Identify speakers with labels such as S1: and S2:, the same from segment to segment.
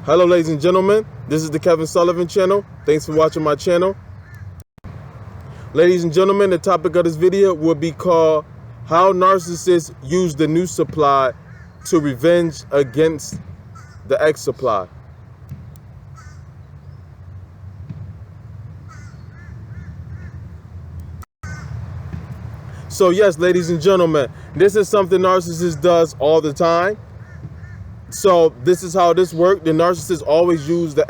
S1: Hello ladies and gentlemen, this is the Kevin Sullivan channel. Thanks for watching my channel. Ladies and gentlemen, the topic of this video will be called How Narcissists Use the New Supply to Revenge Against the Ex Supply. So yes, ladies and gentlemen, this is something narcissist does all the time. So this is how this works. The narcissists always use the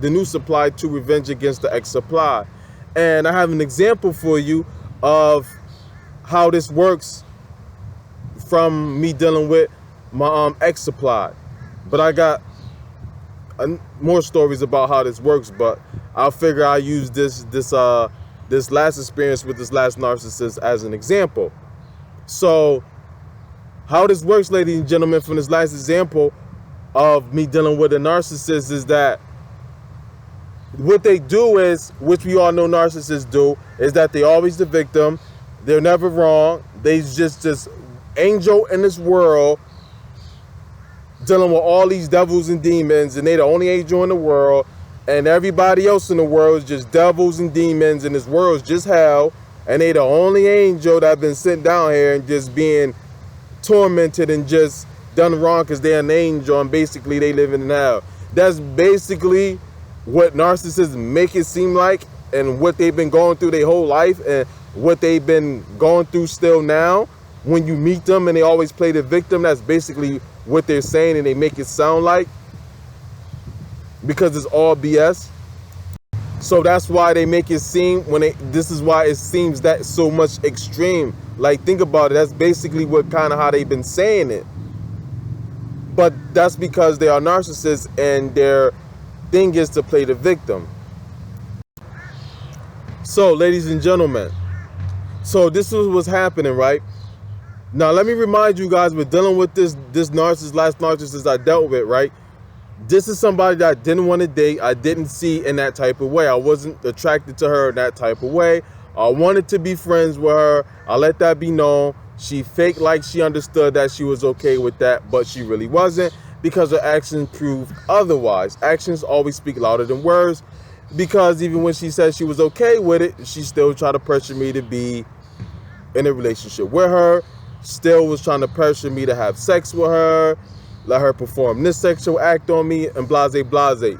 S1: new supply to revenge against the ex supply. And I have an example for you of how this works from me dealing with my ex supply. But I got more stories about how this works, but I'll figure I'll use this last experience with this last narcissist as an example. So how this works, ladies and gentlemen, from this last example of me dealing with a narcissist is that what they do is, which we all know narcissists do, is that they always the victim. They're never wrong. They just this angel in this world dealing with all these devils and demons, and they the only angel in the world, and everybody else in the world is just devils and demons, and this world is just hell, and they the only angel that been sent down here and just being tormented and just done wrong because they're an angel and basically they live in hell. That's basically what narcissists make it seem like, and what they've been going through their whole life, and what they've been going through still now. When you meet them and they always play the victim, that's basically what they're saying, and they make it sound like, because it's all BS. So that's why they make it seem, this is why it seems that so much extreme. Like, think about it. That's basically what kind of how they've been saying it. But that's because they are narcissists and their thing is to play the victim. So, ladies and gentlemen, so this is what's happening, right? Now, let me remind you guys, we're dealing with this last narcissist I dealt with, right? This is somebody that I didn't want to date. I didn't see in that type of way. I wasn't attracted to her in that type of way. I wanted to be friends with her. I let that be known. She faked like she understood that she was okay with that, but she really wasn't, because her actions proved otherwise. Actions always speak louder than words, because even when she said she was okay with it, she still tried to pressure me to be in a relationship with her. Still was trying to pressure me to have sex with her, let her perform this sexual act on me, and blase,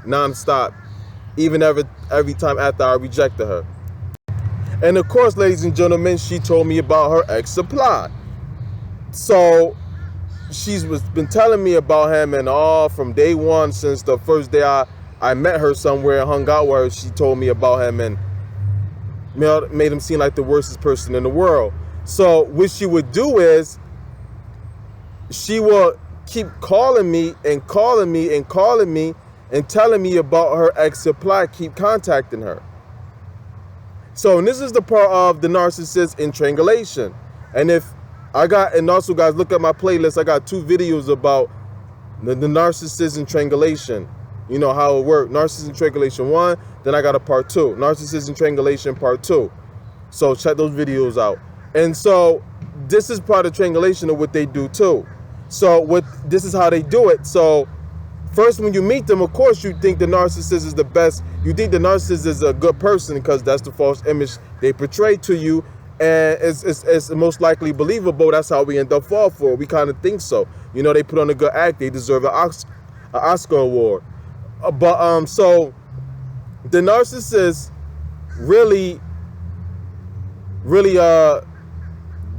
S1: nonstop, even every time after I rejected her. And of course, ladies and gentlemen, she told me about her ex-supply. So she's been telling me about him, and all from day one, since the first day I met her somewhere and hung out with her, she told me about him and made him seem like the worstest person in the world. So what she would do is, she will keep calling me and calling me and calling me and telling me about her ex-supply, keep contacting her. So, and this is the part of the narcissist in triangulation. And and also guys, look at my playlist. I got 2 videos about the narcissist in triangulation. You know how it works. Narcissist in triangulation 1, then I got a part 2. Narcissist in triangulation part 2. So check those videos out. And so this is part of triangulation of what they do too. So this is how they do it. So first, when you meet them, of course, you think the narcissist is the best. You think the narcissist is a good person because that's the false image they portray to you. And it's most likely believable. That's how we end up fall for. We kind of think so. You know, they put on a good act. They deserve an Oscar award. So the narcissist really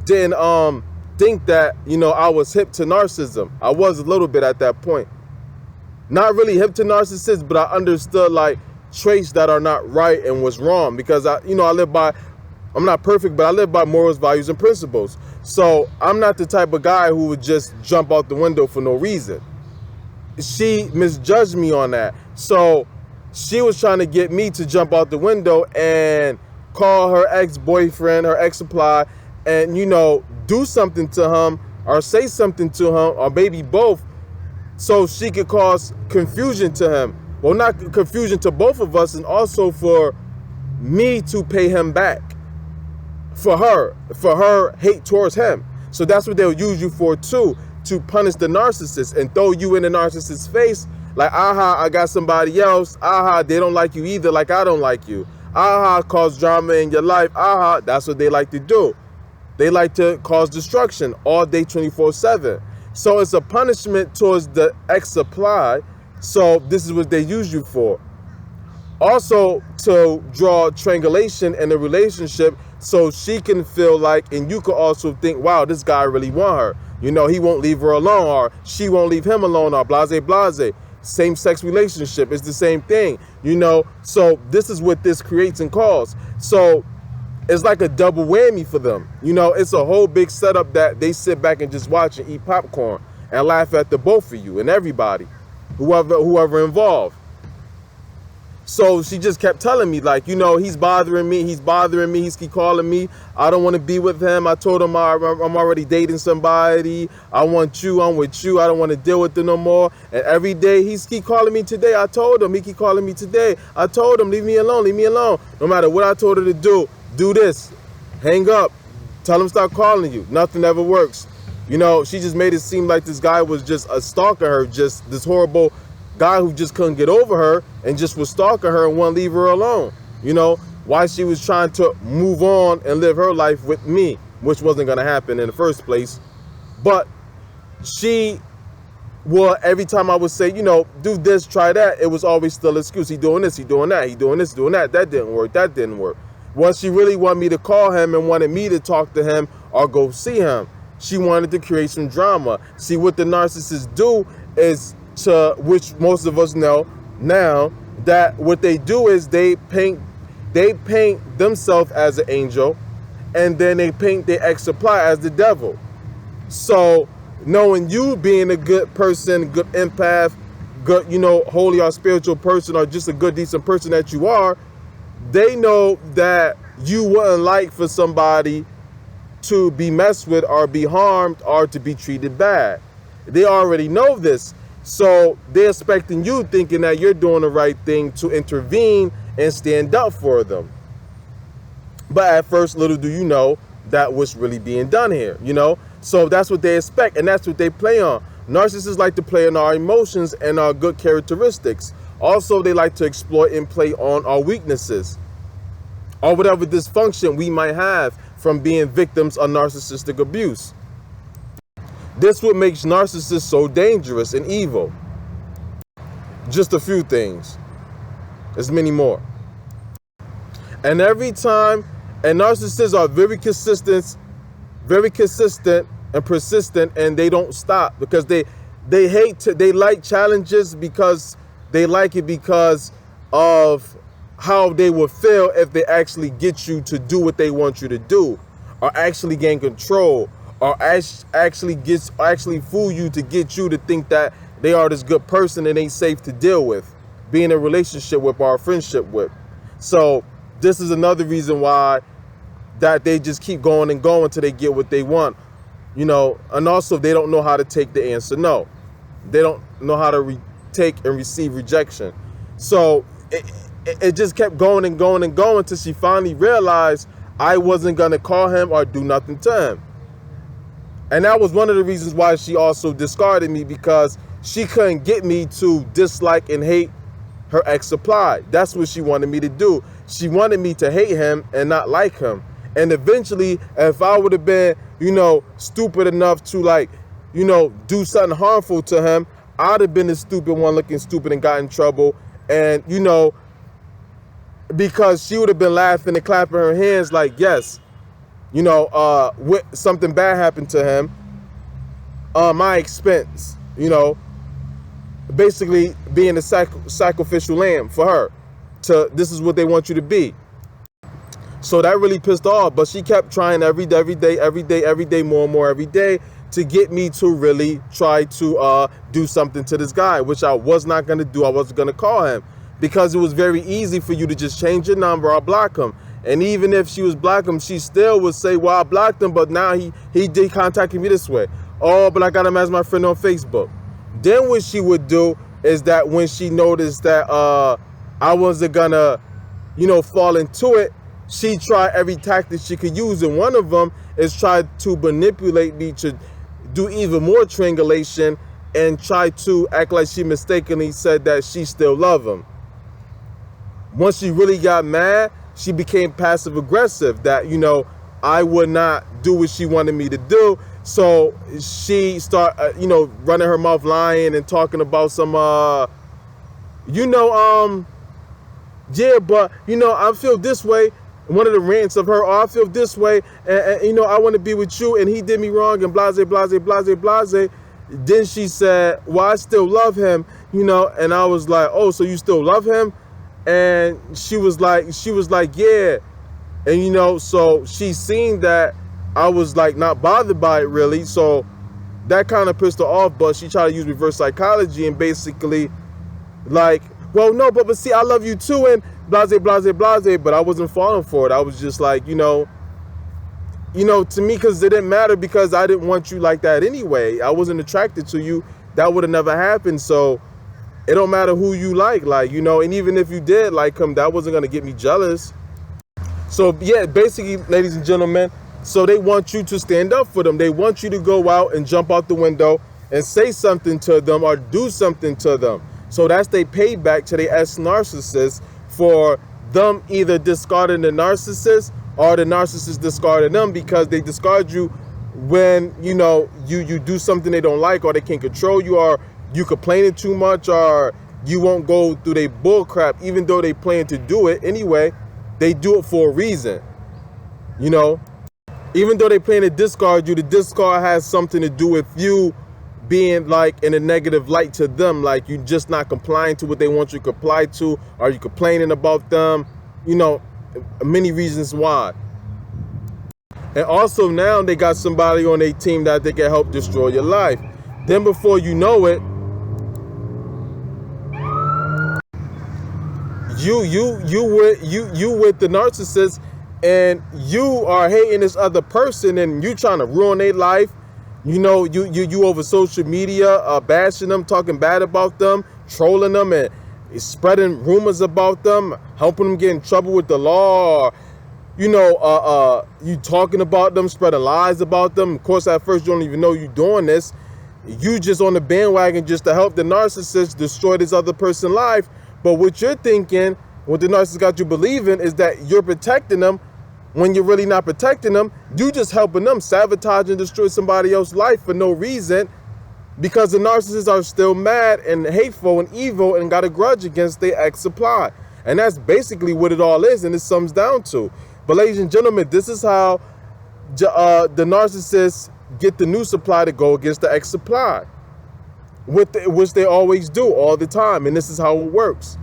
S1: didn't think that, you know, I was hip to narcissism. I was a little bit at that point. Not really hip to narcissists, but I understood like traits that are not right and what's wrong, because I'm not perfect, but I live by morals, values, and principles. So I'm not the type of guy who would just jump out the window for no reason. She misjudged me on that. So she was trying to get me to jump out the window and call her ex-boyfriend, her ex-supply, and, you know, do something to him or say something to him, or maybe both, so she could cause confusion to him. Well, not confusion to both of us, and also for me to pay him back for her hate towards him. So that's what they'll use you for too. to punish the narcissist and throw you in the narcissist's face. Like, aha, I got somebody else. Aha, they don't like you either, like I don't like you. Aha, cause drama in your life. Aha, that's what they like to do. They like to cause destruction all day, 24/7. So it's a punishment towards the ex-supply. So this is what they use you for. Also, to draw triangulation in a relationship, so she can feel like, and you could also think, wow, this guy really want her. You know, he won't leave her alone, or she won't leave him alone, or blase, blase. Same-sex relationship is the same thing, you know. So this is what this creates and causes. So it's like a double whammy for them. You know, it's a whole big setup that they sit back and just watch and eat popcorn and laugh at the both of you and everybody, whoever involved. So she just kept telling me, like, you know, he's bothering me, he's keep calling me, I don't want to be with him, I told him I'm already dating somebody, I want you, I'm with you, I don't want to deal with them no more. And every day he's keep calling me today, I told him, he keep calling me today, I told him, leave me alone, no matter what I told her to do this, hang up, tell him stop calling you, nothing ever works. You know, she just made it seem like this guy was just stalking her, just this horrible guy who just couldn't get over her and just was stalking her and wouldn't leave her alone. You know, why she was trying to move on and live her life with me, which wasn't going to happen in the first place. But she, well, every time I would say, you know, do this, try that, it was always still an excuse. He doing this, he doing that, he doing this, doing that. That didn't work. Well, she really wanted me to call him and wanted me to talk to him or go see him. She wanted to create some drama. See, what the narcissists do is, to which most of us know now, that what they do is they paint themselves as an angel, and then they paint their ex-supply as the devil. So knowing you being a good person, good empath, good, you know, holy or spiritual person, or just a good, decent person that you are, they know that you wouldn't like for somebody to be messed with or be harmed or to be treated bad. They already know this. So they're expecting you, thinking that you're doing the right thing, to intervene and stand up for them. But at first, little do you know that what's really being done here, you know? So that's what they expect, and that's what they play on. Narcissists like to play on our emotions and our good characteristics. Also, they like to exploit and play on our weaknesses or whatever dysfunction we might have from being victims of narcissistic abuse. This what makes narcissists so dangerous and evil. Just a few things. There's many more. And every time, and narcissists are very consistent and persistent, and they don't stop because they like challenges, because they like it because of how they will feel if they actually get you to do what they want you to do, or actually gain control, or actually fool you to get you to think that they are this good person and ain't safe to deal with, be in a relationship with or a friendship with. So this is another reason why that they just keep going and going till they get what they want, you know. And also, they don't know how to take the answer no. They don't know how to take and receive rejection. So it just kept going and going and going till she finally realized I wasn't gonna call him or do nothing to him. And that was one of the reasons why she also discarded me, because she couldn't get me to dislike and hate her ex-supply. That's what she wanted me to do. She wanted me to hate him and not like him. And eventually, if I would have been, you know, stupid enough to, like, you know, do something harmful to him, I'd have been the stupid one looking stupid and got in trouble. And, you know, because she would have been laughing and clapping her hands like, yes, you know, something bad happened to him, my expense, you know, basically being a sacrificial lamb for her. This is what they want you to be. So that really pissed off. But she kept trying every day, more and more every day, to get me to really try to do something to this guy, which I was not going to do. I wasn't going to call him, because it was very easy for you to just change your number or block him. And even if she was blocking him, she still would say, well, I blocked him, but now he did contact me this way. Oh, but I got him as my friend on Facebook. Then what she would do is that when she noticed that I wasn't gonna, you know, fall into it, she tried every tactic she could use. And one of them is try to manipulate me to do even more triangulation and try to act like she mistakenly said that she still loved him. Once she really got mad, she became passive aggressive, that, you know, I would not do what she wanted me to do. So she started, you know, running her mouth, lying and talking about some, yeah, but, you know, I feel this way. One of the rants of her, oh, I feel this way, and you know, I want to be with you, and he did me wrong, and blase, blase, blase, blase. Then she said, well, I still love him, you know, and I was like, oh, so you still love him? And she was like, yeah. And, you know, so she seen that I was like not bothered by it really. So that kind of pissed her off, but she tried to use reverse psychology and basically like, well, no, but see, I love you too, and blase, blase, blase, but I wasn't falling for it. I was just like, you know, to me, because it didn't matter, because I didn't want you like that anyway. I wasn't attracted to you. That would have never happened. So it don't matter who you like, you know, and even if you did like him, that wasn't going to get me jealous. So yeah, basically, ladies and gentlemen, so they want you to stand up for them. They want you to go out and jump out the window and say something to them or do something to them. So that's their payback to the ex-narcissist for them either discarding the narcissist or the narcissist discarding them, because they discard you when, you know, you do something they don't like, or they can't control you, or you complaining too much, or you won't go through their bull crap, even though they plan to do it anyway. They do it for a reason, you know. Even though they plan to discard you, the discard has something to do with you being like in a negative light to them, like you just not complying to what they want you to comply to, or you complaining about them, you know, many reasons why. And also now they got somebody on their team that they can help destroy your life. Then before you know it, you with the narcissist, and you are hating this other person, and you trying to ruin their life. You know, you over social media, bashing them, talking bad about them, trolling them, and spreading rumors about them, helping them get in trouble with the law. Or, you know, you talking about them, spreading lies about them. Of course, at first you don't even know you're doing this. You just on the bandwagon just to help the narcissist destroy this other person's life. But what you're thinking, what the narcissist got you believing, is that you're protecting them, when you're really not protecting them. You just helping them sabotage and destroy somebody else's life for no reason, because the narcissists are still mad and hateful and evil and got a grudge against their ex-supply. And that's basically what it all is, and it sums down to. But ladies and gentlemen, this is how the narcissists get the new supply to go against the ex-supply, which they always do all the time, and this is how it works.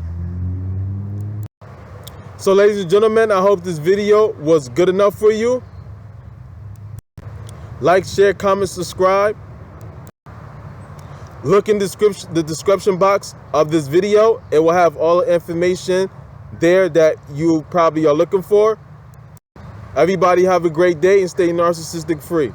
S1: So ladies and gentlemen, I hope this video was good enough for you. Like, share, comment, subscribe. Look in the description box of this video. It will have all the information there that you probably are looking for. Everybody have a great day and stay narcissistic free.